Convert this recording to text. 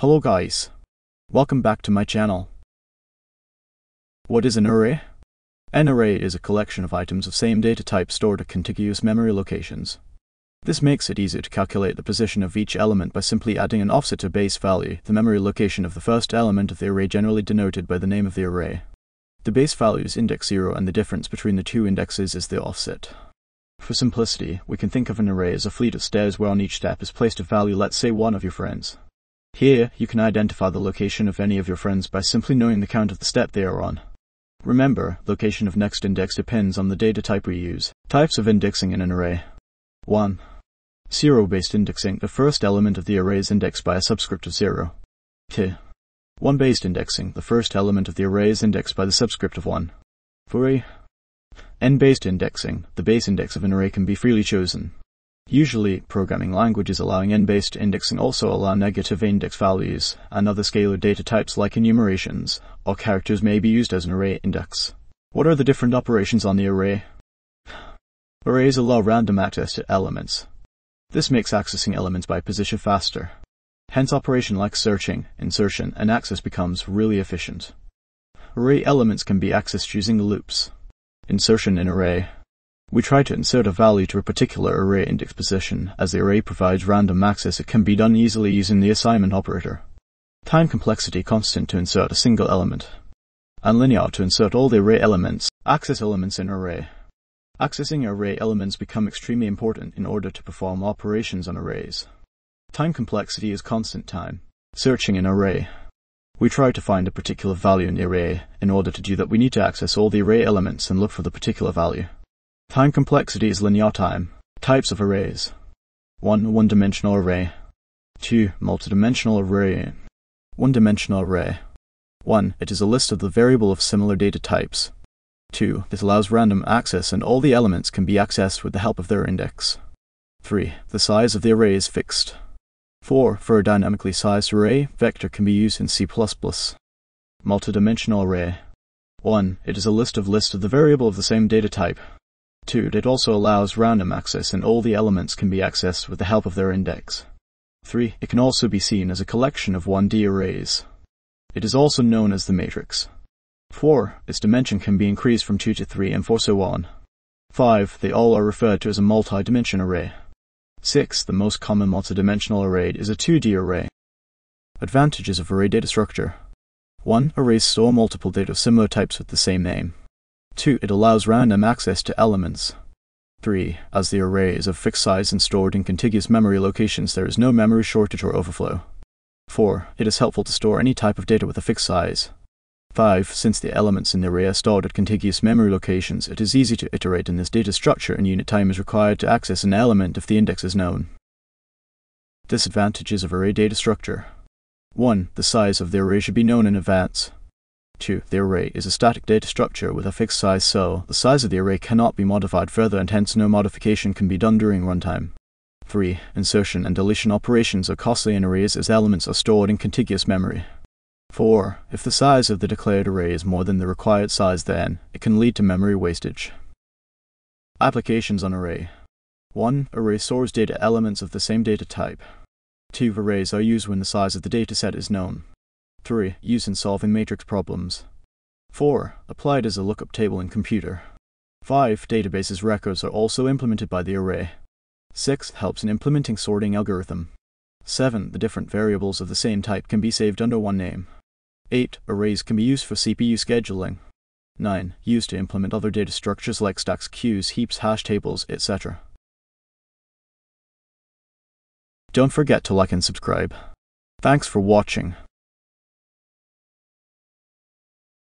Hello guys, welcome back to my channel. What is an array? An array is a collection of items of same data type stored at contiguous memory locations. This makes it easy to calculate the position of each element by simply adding an offset to base value, the memory location of the first element of the array generally denoted by the name of the array. The base value is index 0 and the difference between the two indexes is the offset. For simplicity, we can think of an array as a fleet of stairs where on each step is placed a value, let's say one of your friends. Here, you can identify the location of any of your friends by simply knowing the count of the step they are on. Remember, location of next index depends on the data type we use. Types of indexing in an array. 1. Zero-based indexing. The first element of the array is indexed by a subscript of 0. 2. One-based indexing. The first element of the array is indexed by the subscript of 1. 3. N-based indexing. The base index of an array can be freely chosen. Usually, programming languages allowing n-based indexing also allow negative index values, and other scalar data types like enumerations or characters may be used as an array index. What are the different operations on the array? Arrays allow random access to elements. This makes accessing elements by position faster. Hence, operation like searching, insertion, and access becomes really efficient. Array elements can be accessed using loops. Insertion in array. We try to insert a value to a particular array index position. As the array provides random access, it can be done easily using the assignment operator. Time complexity constant to insert a single element. And linear to insert all the array elements. Access elements in array. Accessing array elements become extremely important in order to perform operations on arrays. Time complexity is constant time. Searching an array. We try to find a particular value in the array. In order to do that, we need to access all the array elements and look for the particular value. Time complexity is linear time. Types of arrays. 1. One-dimensional array. 2. Multidimensional array. One-dimensional array. 1. It is a list of the variable of similar data types. 2. This allows random access and all the elements can be accessed with the help of their index. 3. The size of the array is fixed. 4. For a dynamically sized array, vector can be used in C++. Multidimensional array. 1. It is a list of the variable of the same data type. 2. It also allows random access and all the elements can be accessed with the help of their index. 3. It can also be seen as a collection of 1D arrays. It is also known as the matrix. 4. Its dimension can be increased from 2 to 3 and 4 so on. 5. They all are referred to as a multi-dimension array. 6. The most common multidimensional array is a 2D array. Advantages of array data structure. 1. Arrays store multiple data of similar types with the same name. 2. It allows random access to elements. 3. As the array is of fixed size and stored in contiguous memory locations, there is no memory shortage or overflow. 4. It is helpful to store any type of data with a fixed size. 5. Since the elements in the array are stored at contiguous memory locations, it is easy to iterate in this data structure and unit time is required to access an element if the index is known. Disadvantages of array data structure. 1. The size of the array should be known in advance. 2. The array is a static data structure with a fixed size, so the size of the array cannot be modified further and hence no modification can be done during runtime. 3. Insertion and deletion operations are costly in arrays as elements are stored in contiguous memory. 4. If the size of the declared array is more than the required size, then it can lead to memory wastage. Applications on array. 1. Array stores data elements of the same data type. 2. Arrays are used when the size of the dataset is known. 3. Used in solving matrix problems. 4. Applied as a lookup table in computer. 5. Databases records are also implemented by the array. 6. Helps in implementing sorting algorithm. 7. The different variables of the same type can be saved under one name. 8. Arrays can be used for CPU scheduling. 9. Used to implement other data structures like stacks, queues, heaps, hash tables, etc. Don't forget to like and subscribe. Thanks for watching.